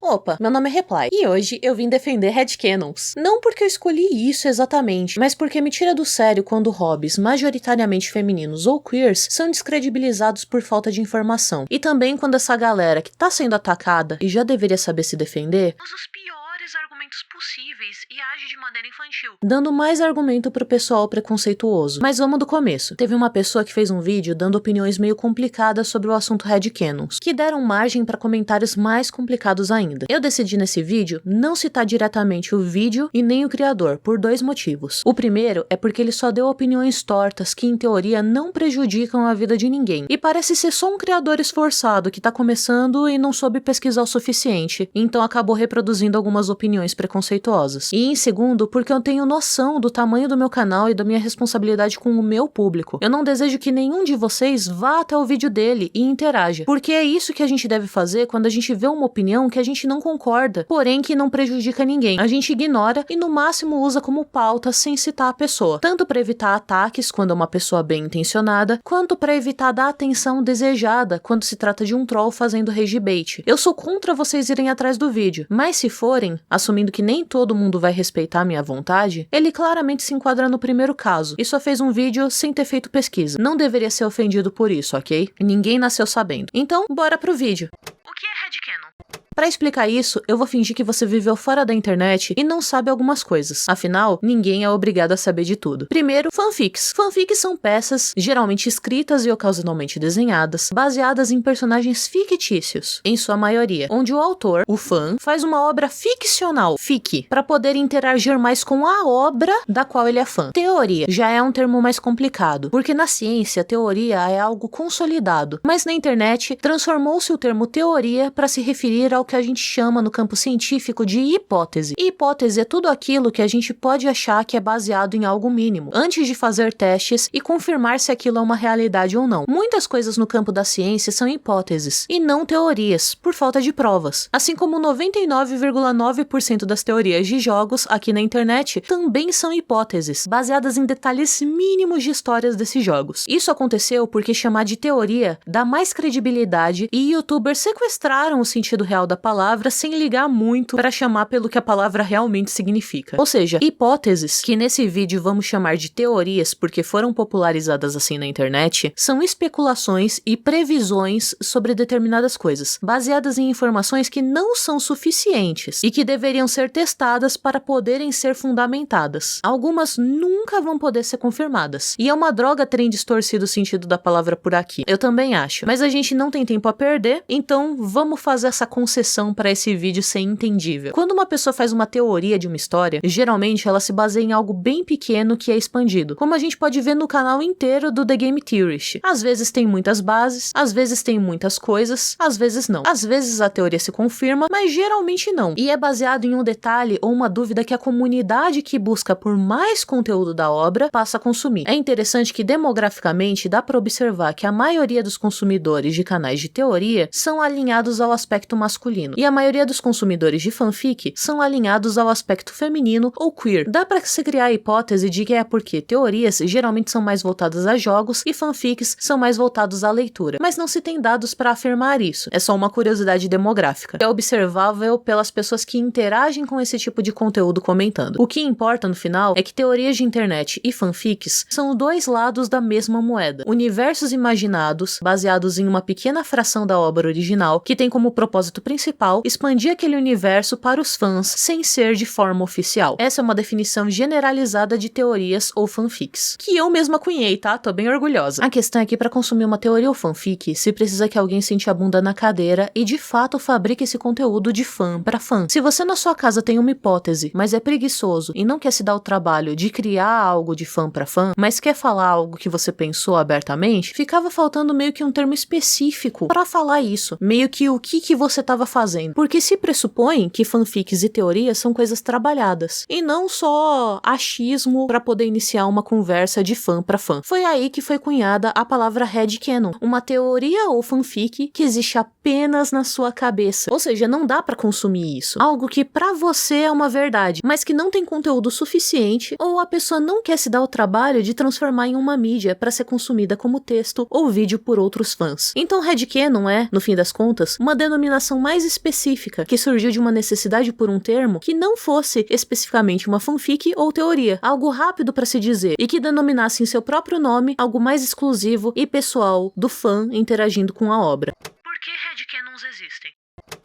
Opa, meu nome é Reply, e hoje eu vim defender headcanons. Não porque eu escolhi isso exatamente, mas porque me tira do sério quando hobbies majoritariamente femininos ou queers são descredibilizados por falta de informação. E também quando essa galera que tá sendo atacada e já deveria saber se defender, usa os piores argumentos possíveis e age de maneira infantil, dando mais argumento pro pessoal preconceituoso. Mas vamos do começo. Teve uma pessoa que fez um vídeo dando opiniões meio complicadas sobre o assunto headcanons, que deram margem para comentários mais complicados ainda. Eu decidi nesse vídeo não citar diretamente o vídeo e nem o criador, por dois motivos. O primeiro é porque ele só deu opiniões tortas que em teoria não prejudicam a vida de ninguém, e parece ser só um criador esforçado que tá começando e não soube pesquisar o suficiente, então acabou reproduzindo algumas opiniões preconceituosas. E em segundo, porque eu tenho noção do tamanho do meu canal e da minha responsabilidade com o meu público. Eu não desejo que nenhum de vocês vá até o vídeo dele e interaja, porque é isso que a gente deve fazer quando a gente vê uma opinião que a gente não concorda, porém que não prejudica ninguém. A gente ignora e no máximo usa como pauta sem citar a pessoa, tanto para evitar ataques quando é uma pessoa bem intencionada, quanto para evitar dar atenção desejada quando se trata de um troll fazendo rage bait. Eu sou contra vocês irem atrás do vídeo, mas se forem, assumindo que nem todo mundo vai respeitar minha vontade, ele claramente se enquadra no primeiro caso e só fez um vídeo sem ter feito pesquisa. Não deveria ser ofendido por isso, ok? Ninguém nasceu sabendo. Então, bora pro vídeo. O que é headcanon? Pra explicar isso, eu vou fingir que você viveu fora da internet e não sabe algumas coisas. Afinal, ninguém é obrigado a saber de tudo. Primeiro, fanfics. Fanfics são peças, geralmente escritas e ocasionalmente desenhadas, baseadas em personagens fictícios, em sua maioria, onde o autor, o fã, faz uma obra ficcional, fic, para poder interagir mais com a obra da qual ele é fã. Teoria já é um termo mais complicado, porque na ciência, teoria é algo consolidado, mas na internet, transformou-se o termo teoria para se referir ao que a gente chama no campo científico de hipótese. E hipótese é tudo aquilo que a gente pode achar que é baseado em algo mínimo, antes de fazer testes e confirmar se aquilo é uma realidade ou não. Muitas coisas no campo da ciência são hipóteses, e não teorias, por falta de provas. Assim como 99,9% das teorias de jogos aqui na internet também são hipóteses, baseadas em detalhes mínimos de histórias desses jogos. Isso aconteceu porque chamar de teoria dá mais credibilidade e youtubers sequestraram o sentido real da palavra sem ligar muito para chamar pelo que a palavra realmente significa. Ou seja, hipóteses, que nesse vídeo vamos chamar de teorias porque foram popularizadas assim na internet, são especulações e previsões sobre determinadas coisas, baseadas em informações que não são suficientes e que deveriam ser testadas para poderem ser fundamentadas. Algumas nunca vão poder ser confirmadas. E é uma droga terem distorcido o sentido da palavra por aqui. Eu também acho. Mas a gente não tem tempo a perder, então vamos fazer essa concessão para esse vídeo ser entendível. Quando uma pessoa faz uma teoria de uma história, geralmente ela se baseia em algo bem pequeno que é expandido, como a gente pode ver no canal inteiro do The Game Theorist. Às vezes tem muitas bases, às vezes tem muitas coisas, às vezes não. Às vezes a teoria se confirma, mas geralmente não. E é baseado em um detalhe ou uma dúvida que a comunidade que busca por mais conteúdo da obra passa a consumir. É interessante que demograficamente dá para observar que a maioria dos consumidores de canais de teoria são alinhados ao aspecto masculino, e a maioria dos consumidores de fanfic são alinhados ao aspecto feminino ou queer. Dá pra se criar a hipótese de que é porque teorias geralmente são mais voltadas a jogos e fanfics são mais voltados à leitura, mas não se tem dados para afirmar isso, é só uma curiosidade demográfica. É observável pelas pessoas que interagem com esse tipo de conteúdo comentando. O que importa no final é que teorias de internet e fanfics são dois lados da mesma moeda, universos imaginados baseados em uma pequena fração da obra original que tem como propósito principal expandir aquele universo para os fãs sem ser de forma oficial. Essa é uma definição generalizada de teorias ou fanfics, que eu mesma cunhei, tá? Tô bem orgulhosa. A questão é que para consumir uma teoria ou fanfic, se precisa que alguém sente a bunda na cadeira e de fato fabrique esse conteúdo de fã para fã. Se você na sua casa tem uma hipótese, mas é preguiçoso e não quer se dar o trabalho de criar algo de fã para fã, mas quer falar algo que você pensou abertamente, ficava faltando meio que um termo específico para falar isso, meio que o que você tava fazendo, porque se pressupõe que fanfics e teorias são coisas trabalhadas, e não só achismo para poder iniciar uma conversa de fã para fã. Foi aí que foi cunhada a palavra headcanon, uma teoria ou fanfic que existe apenas na sua cabeça, ou seja, não dá para consumir isso, algo que para você é uma verdade, mas que não tem conteúdo suficiente, ou a pessoa não quer se dar o trabalho de transformar em uma mídia para ser consumida como texto ou vídeo por outros fãs. Então headcanon é, no fim das contas, uma denominação mais mais específica, que surgiu de uma necessidade por um termo que não fosse especificamente uma fanfic ou teoria, algo rápido para se dizer, e que denominasse em seu próprio nome algo mais exclusivo e pessoal do fã interagindo com a obra. Por que headcanons existem?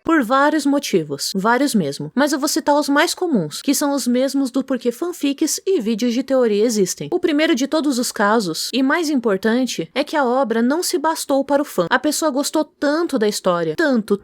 Por vários motivos, vários mesmo, mas eu vou citar os mais comuns, que são os mesmos do porquê fanfics e vídeos de teoria existem. O primeiro de todos os casos, e mais importante, é que a obra não se bastou para o fã. A pessoa gostou tanto da história, tanto,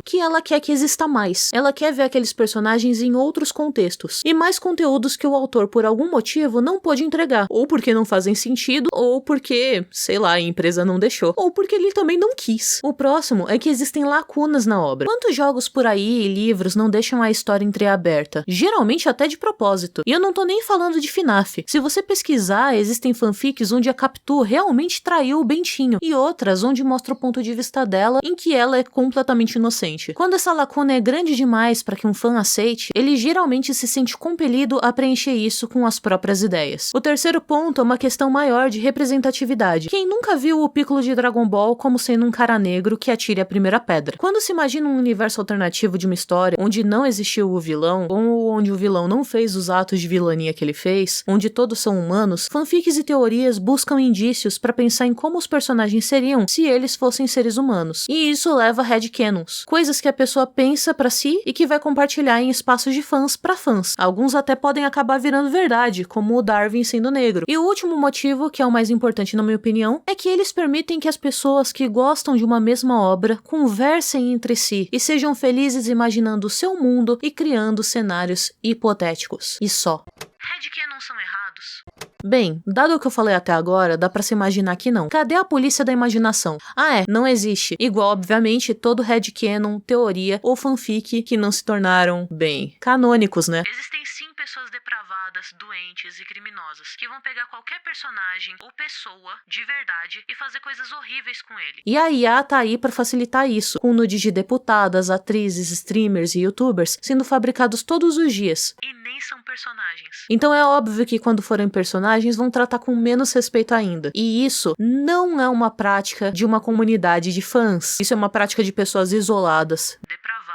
que ela quer que exista mais. Ela quer ver aqueles personagens em outros contextos, e mais conteúdos que o autor, por algum motivo, não pôde entregar, ou porque não fazem sentido, ou porque, sei lá, a empresa não deixou, ou porque ele também não quis. O próximo é que existem lacunas na obra. Quantos jogos por aí e livros não deixam a história entreaberta? Geralmente até de propósito. E eu não tô nem falando de FNAF. Se você pesquisar, existem fanfics onde a Capitu realmente traiu o Bentinho, e outras onde mostra o ponto de vista dela em que ela é completamente inocente. Quando essa lacuna é grande demais para que um fã aceite, ele geralmente se sente compelido a preencher isso com as próprias ideias. O terceiro ponto é uma questão maior de representatividade. Quem nunca viu o Piccolo de Dragon Ball como sendo um cara negro que atire a primeira pedra? Quando se imagina um universo alternativo de uma história onde não existiu o vilão, ou onde o vilão não fez os atos de vilania que ele fez, onde todos são humanos, fanfics e teorias buscam indícios para pensar em como os personagens seriam se eles fossem seres humanos. E isso leva a headcanons, coisas que a pessoa pensa pra si e que vai compartilhar em espaços de fãs pra fãs. Alguns até podem acabar virando verdade, como o Darwin sendo negro. E o último motivo, que é o mais importante na minha opinião, é que eles permitem que as pessoas que gostam de uma mesma obra conversem entre si e sejam felizes imaginando o seu mundo e criando cenários hipotéticos. E só. Headcanons são errados? Bem, dado o que eu falei até agora, dá pra se imaginar que não. Cadê a polícia da imaginação? Não existe. Igual, obviamente, todo headcanon, teoria ou fanfic que não se tornaram, bem, canônicos, né? Existem sim pessoas depravadas, doentes e criminosas que vão pegar qualquer personagem ou pessoa de verdade e fazer coisas horríveis com ele. E a IA tá aí pra facilitar isso, com nudes de deputadas, atrizes, streamers e youtubers sendo fabricados todos os dias. E nem são personagens. Então é óbvio que quando forem personagens vão tratar com menos respeito ainda. E isso não é uma prática de uma comunidade de fãs. Isso é uma prática de pessoas isoladas, depravadas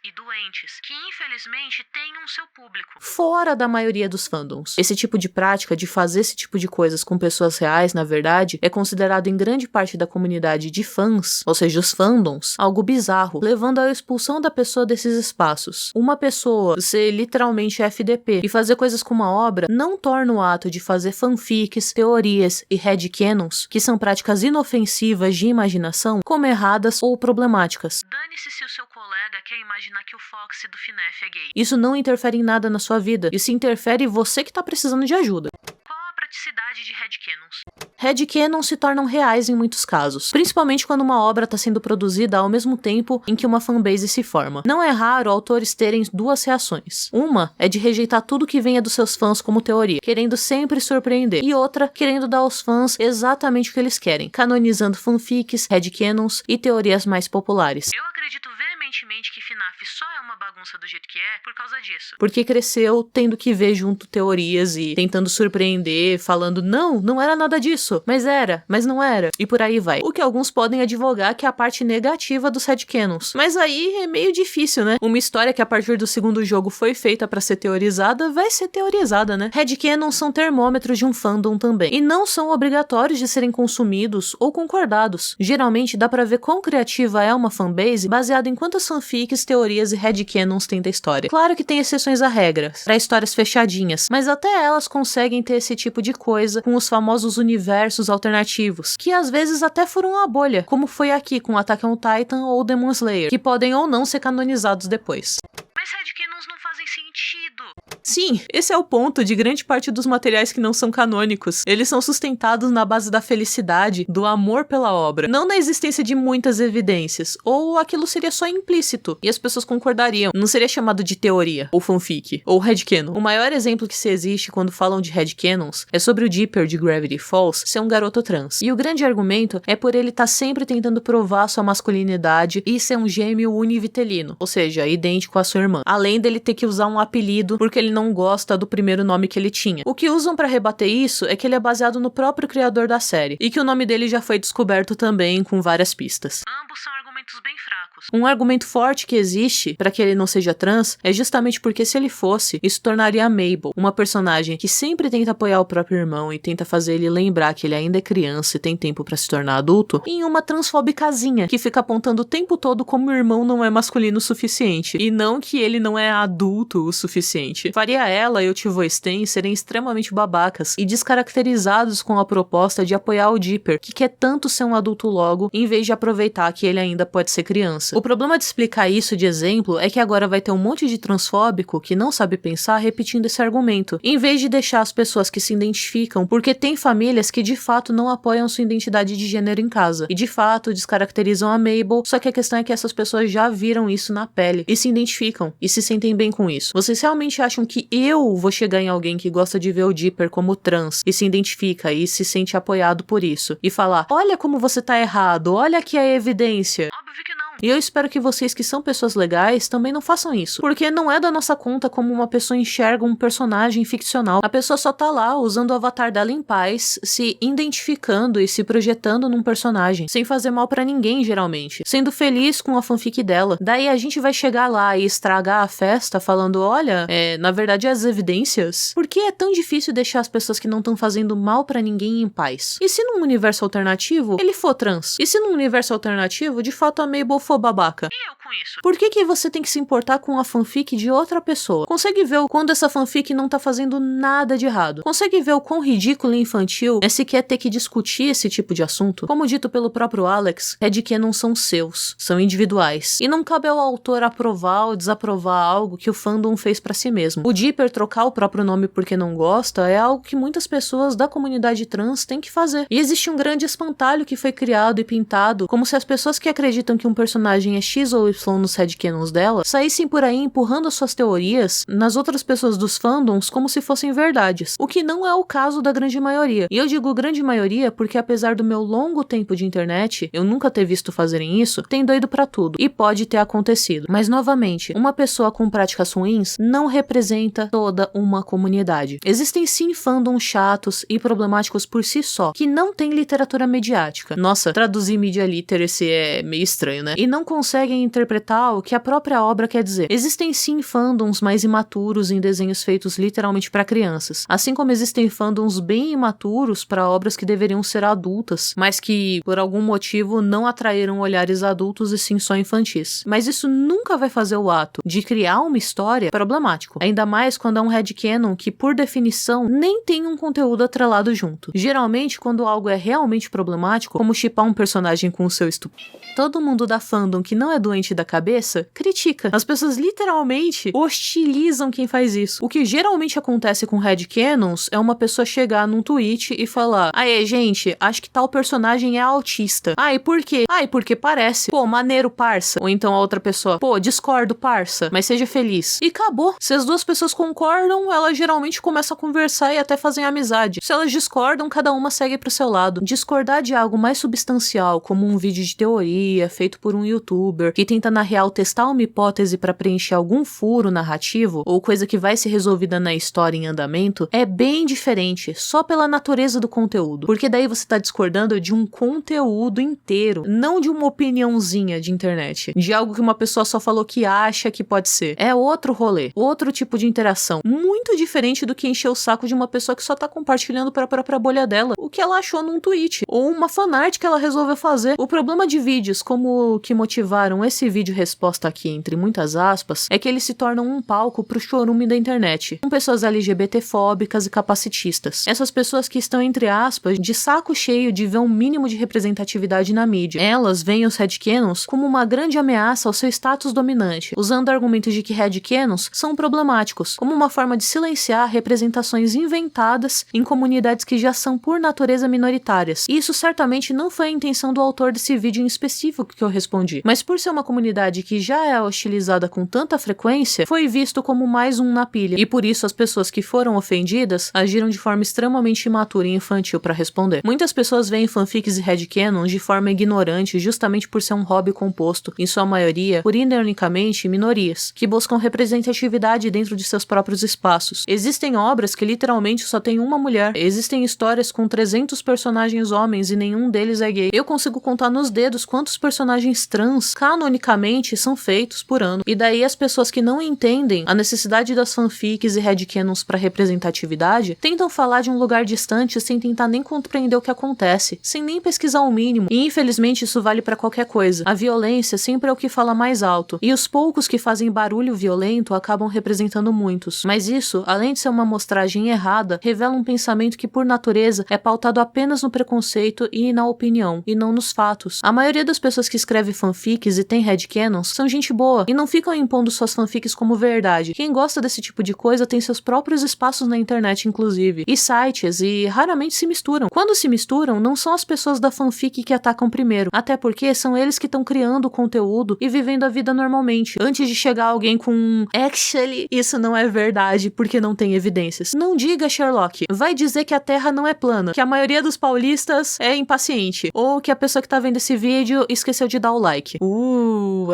e doentes, que infelizmente têm um seu público fora da maioria dos fandoms. Esse tipo de prática de fazer esse tipo de coisas com pessoas reais, na verdade, é considerado em grande parte da comunidade de fãs, ou seja, os fandoms, algo bizarro, levando à expulsão da pessoa desses espaços. Uma pessoa ser literalmente FDP e fazer coisas com uma obra não torna o ato de fazer fanfics, teorias e headcanons, que são práticas inofensivas de imaginação, como erradas ou problemáticas. Dane-se se o seu colega quer imaginar que o Foxy do FNAF é gay. Isso não interfere em nada na sua vida, isso interfere em você que tá precisando de ajuda. Qual a praticidade de headcanons? Headcanons se tornam reais em muitos casos, principalmente quando uma obra está sendo produzida ao mesmo tempo em que uma fanbase se forma. Não é raro autores terem duas reações. Uma é de rejeitar tudo que venha dos seus fãs como teoria, querendo sempre surpreender, e outra querendo dar aos fãs exatamente o que eles querem, canonizando fanfics, headcanons e teorias mais populares. Eu acredito veementemente que FNAF só é uma bagunça do jeito que é por causa disso. Porque cresceu tendo que ver junto teorias e tentando surpreender, falando não era nada disso, mas era, mas não era, e por aí vai. O que alguns podem advogar que é a parte negativa dos headcanons. Mas aí é meio difícil, né? Uma história que a partir do segundo jogo foi feita pra ser teorizada, vai ser teorizada, né? Headcanons são termômetros de um fandom também, e não são obrigatórios de serem consumidos ou concordados. Geralmente dá pra ver quão criativa é uma fanbase baseado em quantas fanfics, teorias e headcanons tem da história. Claro que tem exceções à regra, pra histórias fechadinhas, mas até elas conseguem ter esse tipo de coisa com os famosos universos alternativos, que às vezes até foram uma bolha, como foi aqui com Attack on Titan ou Demon Slayer, que podem ou não ser canonizados depois. Mas headcanons não fazem sentido. Sim, esse é o ponto de grande parte dos materiais que não são canônicos. Eles são sustentados na base da felicidade, do amor pela obra, não na existência de muitas evidências, ou aquilo seria só implícito, e as pessoas concordariam. Não seria chamado de teoria, ou fanfic, ou headcanon. O maior exemplo que se existe quando falam de headcanons é sobre o Dipper de Gravity Falls ser um garoto trans. E o grande argumento é por ele estar sempre tentando provar sua masculinidade e ser um gêmeo univitelino, ou seja, idêntico à sua irmã. Além dele ter que usar um apelido porque ele não gosta do primeiro nome que ele tinha. O que usam pra rebater isso é que ele é baseado no próprio criador da série, e que o nome dele já foi descoberto também com várias pistas. Ambos são argumentos bem fracos. problemáticos. Um argumento forte que existe para que ele não seja trans é justamente porque se ele fosse, isso tornaria a Mabel, uma personagem que sempre tenta apoiar o próprio irmão e tenta fazer ele lembrar que ele ainda é criança e tem tempo para se tornar adulto, em uma transfóbicazinha que fica apontando o tempo todo como o irmão não é masculino o suficiente e não que ele não é adulto o suficiente. Faria ela e o Tio Sten serem extremamente babacas e descaracterizados com a proposta de apoiar o Dipper, que quer tanto ser um adulto logo, em vez de aproveitar que ele ainda pode ser criança. O problema de explicar isso de exemplo é que agora vai ter um monte de transfóbico que não sabe pensar repetindo esse argumento, em vez de deixar as pessoas que se identificam, porque tem famílias que de fato não apoiam sua identidade de gênero em casa, e de fato descaracterizam a Mabel, só que a questão é que essas pessoas já viram isso na pele, e se identificam, e se sentem bem com isso. Vocês realmente acham que eu vou chegar em alguém que gosta de ver o Dipper como trans, e se identifica, e se sente apoiado por isso, e falar, olha como você tá errado, olha aqui a evidência? Óbvio que não. E eu espero que vocês que são pessoas legais também não façam isso, porque não é da nossa conta como uma pessoa enxerga um personagem ficcional. A pessoa só tá lá usando o avatar dela em paz, se identificando e se projetando num personagem, sem fazer mal pra ninguém geralmente, sendo feliz com a fanfic dela. Daí a gente vai chegar lá e estragar a festa falando, olha, na verdade as evidências. Por que é tão difícil deixar as pessoas que não estão fazendo mal pra ninguém em paz? E se num universo alternativo ele for trans? E se num universo alternativo de fato a Mabel for babaca? E eu com isso? Por que você tem que se importar com a fanfic de outra pessoa? Consegue ver quando essa fanfic não tá fazendo nada de errado? Consegue ver o quão ridículo e infantil é sequer ter que discutir esse tipo de assunto? Como dito pelo próprio Alex, headcanons são seus, são individuais, e não cabe ao autor aprovar ou desaprovar algo que o fandom fez pra si mesmo. O Dipper trocar o próprio nome porque não gosta é algo que muitas pessoas da comunidade trans têm que fazer. E existe um grande espantalho que foi criado e pintado como se as pessoas que acreditam que um personagem é X ou Y nos headcanons dela saíssem por aí empurrando as suas teorias nas outras pessoas dos fandoms como se fossem verdades, o que não é o caso da grande maioria. E eu digo grande maioria porque apesar do meu longo tempo de internet, eu nunca ter visto fazerem isso, tem doido pra tudo, e pode ter acontecido. Mas novamente, uma pessoa com práticas ruins não representa toda uma comunidade. Existem sim fandoms chatos e problemáticos por si só, que não tem literatura mediática. Nossa, traduzir media literacy é meio estranho, né? E não conseguem interpretar o que a própria obra quer dizer. Existem sim fandoms mais imaturos em desenhos feitos literalmente para crianças, assim como existem fandoms bem imaturos para obras que deveriam ser adultas, mas que por algum motivo não atraíram olhares adultos e sim só infantis. Mas isso nunca vai fazer o ato de criar uma história problemático, ainda mais quando é um headcanon que por definição nem tem um conteúdo atrelado junto. Geralmente quando algo é realmente problemático, como shippar um personagem com o seu estupro, todo mundo da fandom que não é doente da cabeça critica. As pessoas literalmente hostilizam quem faz isso. O que geralmente acontece com headcanons é uma pessoa chegar num tweet e falar: aê, gente, acho que tal personagem é autista. Ah, e por quê? Ah, e porque parece. Pô, maneiro, parça. Ou então a outra pessoa: pô, discordo, parça, mas seja feliz. E acabou. Se as duas pessoas concordam, elas geralmente começam a conversar e até fazem amizade. Se elas discordam, cada uma segue pro seu lado. Discordar de algo mais substancial, como um vídeo de teoria feito por um youtuber que tenta na real testar uma hipótese pra preencher algum furo narrativo ou coisa que vai ser resolvida na história em andamento, é bem diferente, só pela natureza do conteúdo. Porque daí você tá discordando de um conteúdo inteiro, não de uma opiniãozinha de internet, de algo que uma pessoa só falou que acha que pode ser. É outro rolê, outro tipo de interação, muito diferente do que encher o saco de uma pessoa que só tá compartilhando pra própria bolha dela o que ela achou num tweet, ou uma fanart que ela resolveu fazer. O problema de vídeos como o que motivaram esse vídeo resposta aqui, entre muitas aspas, é que eles se tornam um palco pro chorume da internet, com pessoas LGBTfóbicas e capacitistas. Essas pessoas que estão, entre aspas, de saco cheio de ver um mínimo de representatividade na mídia. Elas veem os headcanons como uma grande ameaça ao seu status dominante, usando argumentos de que headcanons são problemáticos, como uma forma de silenciar representações inventadas em comunidades que já são por natureza minoritárias. E isso certamente não foi a intenção do autor desse vídeo em específico que eu respondi, mas por ser uma comunidade que já é hostilizada com tanta frequência, foi visto como mais um na pilha, e por isso as pessoas que foram ofendidas agiram de forma extremamente imatura e infantil para responder. Muitas pessoas veem fanfics e headcanons de forma ignorante justamente por ser um hobby composto, em sua maioria, por ironicamente, minorias, que buscam representatividade dentro de seus próprios espaços. Existem obras que literalmente só tem uma mulher, existem histórias com 300 personagens homens e nenhum deles é gay. Eu consigo contar nos dedos quantos personagens trans, canonicamente, ironicamente, são feitos por ano. E daí as pessoas que não entendem a necessidade das fanfics e headcanons pra representatividade tentam falar de um lugar distante sem tentar nem compreender o que acontece, sem nem pesquisar o mínimo. E infelizmente isso vale pra qualquer coisa. A violência sempre é o que fala mais alto, e os poucos que fazem barulho violento acabam representando muitos. Mas isso, além de ser uma amostragem errada, revela um pensamento que por natureza é pautado apenas no preconceito e na opinião, e não nos fatos. A maioria das pessoas que escreve fanfics e tem headcanons são gente boa, e não ficam impondo suas fanfics como verdade. Quem gosta desse tipo de coisa tem seus próprios espaços na internet, inclusive, e sites, e raramente se misturam. Quando se misturam, não são as pessoas da fanfic que atacam primeiro, até porque são eles que estão criando o conteúdo e vivendo a vida normalmente, antes de chegar alguém com actually, isso não é verdade, porque não tem evidências. Não diga, Sherlock, vai dizer que a Terra não é plana, que a maioria dos paulistas é impaciente, ou que a pessoa que tá vendo esse vídeo esqueceu de dar o like.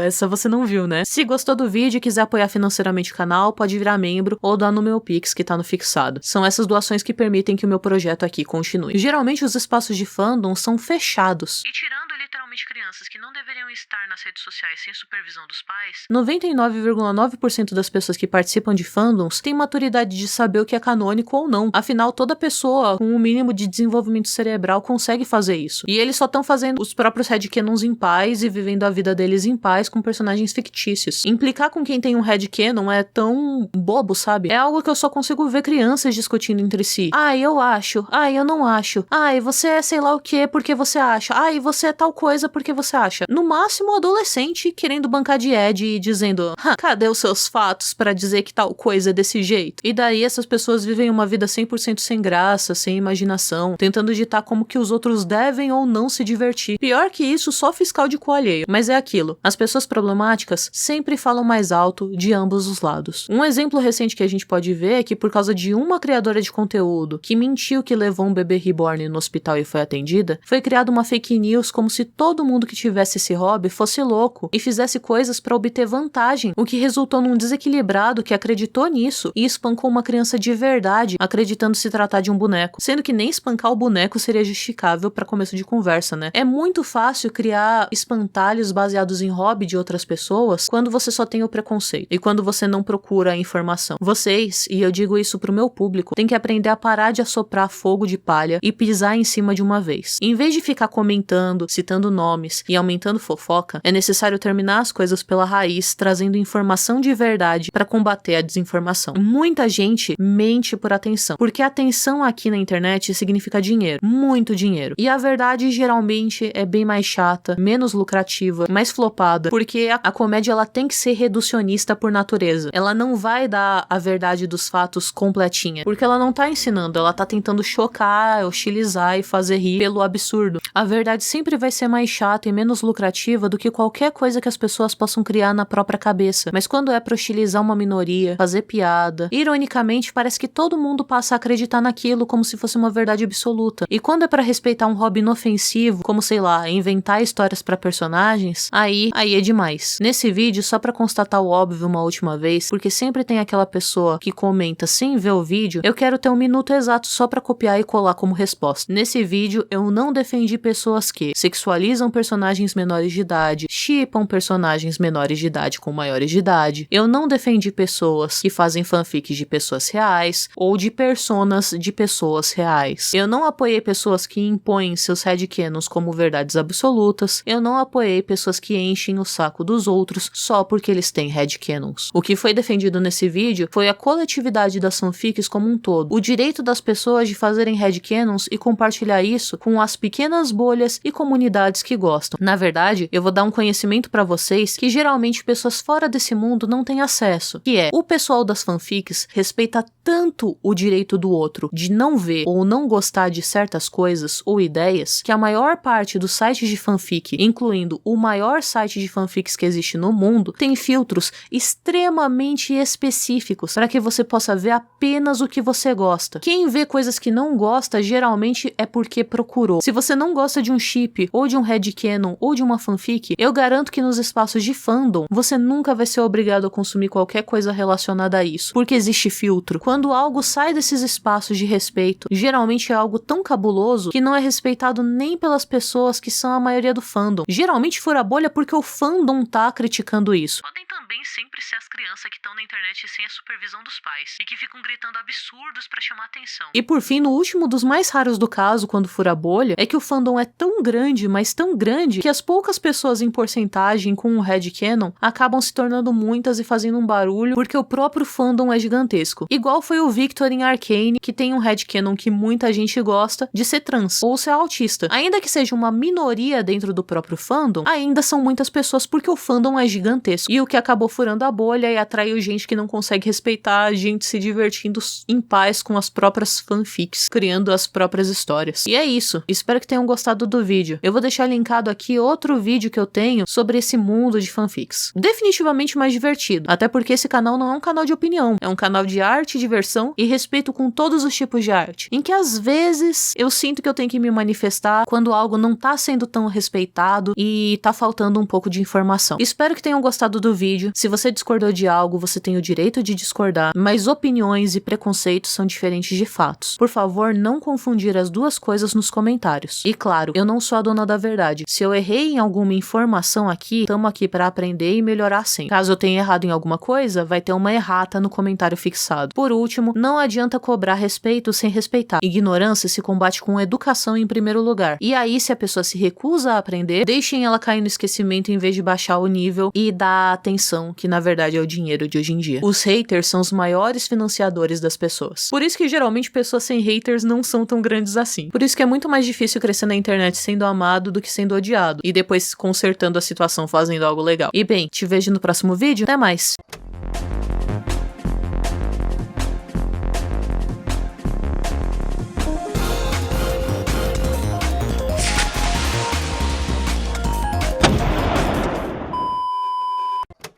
Essa você não viu, né? Se gostou do vídeo e quiser apoiar financeiramente o canal, pode virar membro ou doar no meu Pix, que tá no fixado. São essas doações que permitem que o meu projeto aqui continue. Geralmente os espaços de fandom são fechados. E tirando literalmente crianças que não deveriam estar nas redes sociais sem supervisão dos pais, 99,9% das pessoas que participam de fandoms têm maturidade de saber o que é canônico ou não. Afinal, toda pessoa com um mínimo de desenvolvimento cerebral consegue fazer isso. E eles só estão fazendo os próprios headcanons em paz e vivendo a vida deles em paz com personagens fictícios. Implicar com quem tem um headcanon é tão bobo, sabe? É algo que eu só consigo ver crianças discutindo entre si. Eu acho. Eu não acho. Você é sei lá o que porque você acha. Você é tal coisa porque você acha. No máximo, adolescente querendo bancar de Ed e dizendo, cadê os seus fatos pra dizer que tal coisa é desse jeito? E daí essas pessoas vivem uma vida 100% sem graça, sem imaginação, tentando ditar como que os outros devem ou não se divertir. Pior que isso, só fiscal de cu alheio. Mas é aquilo, as pessoas problemáticas sempre falam mais alto de ambos os lados. Um exemplo recente que a gente pode ver é que por causa de uma criadora de conteúdo que mentiu que levou um bebê reborn no hospital e foi atendida, foi criada uma fake news como se todo mundo que tivesse esse hobby fosse louco e fizesse coisas pra obter vantagem, o que resultou num desequilibrado que acreditou nisso e espancou uma criança de verdade, acreditando se tratar de um boneco, sendo que nem espancar o boneco seria justificável pra começo de conversa, né? É muito fácil criar espantalhos baseados em hobby de outras pessoas quando você só tem o preconceito e quando você não procura a informação. Vocês, e eu digo isso pro meu público, têm que aprender a parar de assoprar fogo de palha e pisar em cima de uma vez. Em vez de ficar comentando, citando nomes e aumentando fofoca, é necessário terminar as coisas pela raiz, trazendo informação de verdade para combater a desinformação. Muita gente mente por atenção, porque atenção aqui na internet significa dinheiro, muito dinheiro. E a verdade geralmente é bem mais chata, menos lucrativa, mais flopada, porque a comédia ela tem que ser reducionista por natureza. Ela não vai dar a verdade dos fatos completinha, porque ela não tá ensinando, ela tá tentando chocar, hostilizar e fazer rir pelo absurdo. A verdade sempre vai ser mais chata e menos lucrativa do que qualquer coisa que as pessoas possam criar na própria cabeça. Mas quando é pra hostilizar uma minoria, fazer piada, ironicamente parece que todo mundo passa a acreditar naquilo como se fosse uma verdade absoluta. E quando é pra respeitar um hobby inofensivo, como sei lá, inventar histórias pra personagens, aí é demais. Nesse vídeo, só pra constatar o óbvio uma última vez, porque sempre tem aquela pessoa que comenta sem ver o vídeo, eu quero ter um minuto exato só pra copiar e colar como resposta. Nesse vídeo, eu não defendi pessoas que sexualizam personagens menores de idade, shippam personagens menores de idade com maiores de idade. Eu não defendi pessoas que fazem fanfics de pessoas reais ou de personas de pessoas reais. Eu não apoiei pessoas que impõem seus headcanons como verdades absolutas. Eu não apoiei pessoas que enchem o saco dos outros só porque eles têm headcanons. O que foi defendido nesse vídeo foi a coletividade das fanfics como um todo, o direito das pessoas de fazerem headcanons e compartilhar isso com as pequenas bolhas e comunidades que gostam. Na verdade, eu vou dar um conhecimento pra vocês que geralmente pessoas fora desse mundo não têm acesso, que é, o pessoal das fanfics respeita tanto o direito do outro de não ver ou não gostar de certas coisas ou ideias, que a maior parte dos sites de fanfic, incluindo o maior site de fanfics que existe no mundo, tem filtros extremamente específicos para que você possa ver apenas o que você gosta. Quem vê coisas que não gosta geralmente é porque procurou. Se você não gosta de um chip, ou de um headcanon, ou de uma fanfic, eu garanto que nos espaços de fandom, você nunca vai ser obrigado a consumir qualquer coisa relacionada a isso, porque existe filtro. Quando algo sai desses espaços de respeito, geralmente é algo tão cabuloso que não é respeitado nem pelas pessoas que são a maioria do fandom. Geralmente fura a bolha porque o fandom tá criticando isso. Podem também sempre ser as crianças que estão na internet sem a supervisão dos pais e que ficam gritando absurdos pra chamar atenção. E por fim, no último dos mais raros do caso, quando fura a bolha, é que o fandom é tão grande, mas tão grande, que as poucas pessoas em porcentagem com um headcanon acabam se tornando muitas e fazendo um barulho porque o próprio fandom é gigantesco. Igual foi o Victor em Arcane, que tem um headcanon que muita gente gosta de ser trans ou ser autista. Ainda que seja uma minoria dentro do próprio fandom, ainda são muitas pessoas porque o fandom é gigantesco. E o que acabou furando a bolha e atraiu gente que não consegue respeitar a gente se divertindo em paz com as próprias fanfics, criando as próprias histórias. E é isso. Espero que tenham gostado do vídeo. Eu vou deixar linkado aqui outro vídeo que eu tenho sobre esse mundo de fanfics. Definitivamente mais divertido, até porque esse canal não é um canal de opinião, é um canal de arte, diversão e respeito com todos os tipos de arte, em que às vezes eu sinto que eu tenho que me manifestar quando algo não tá sendo tão respeitado e tá faltando um pouco de informação. Espero que tenham gostado do vídeo. Se você discordou de algo, você tem o direito de discordar, mas opiniões e preconceitos são diferentes de fatos. Por favor, não confundir as duas coisas nos comentários. E claro, eu não sou a dona da verdade. Se eu errei em alguma informação aqui, tamo aqui pra aprender e melhorar sempre. Caso eu tenha errado em alguma coisa, vai ter uma errata no comentário fixado. Por último, não adianta cobrar respeito sem respeitar. Ignorância se combate com educação em primeiro lugar. E aí, se a pessoa se recusa a aprender, deixem ela cair no esquecimento em vez de baixar o nível e dar a atenção, que na verdade é o dinheiro de hoje em dia. Os haters são os maiores financiadores das pessoas. Por isso que geralmente pessoas sem haters não são tão grandes assim. Por isso que é muito mais difícil crescer na internet sendo amado do que sendo odiado. E depois consertando a situação fazendo algo legal. E bem, te vejo no próximo vídeo. Até mais!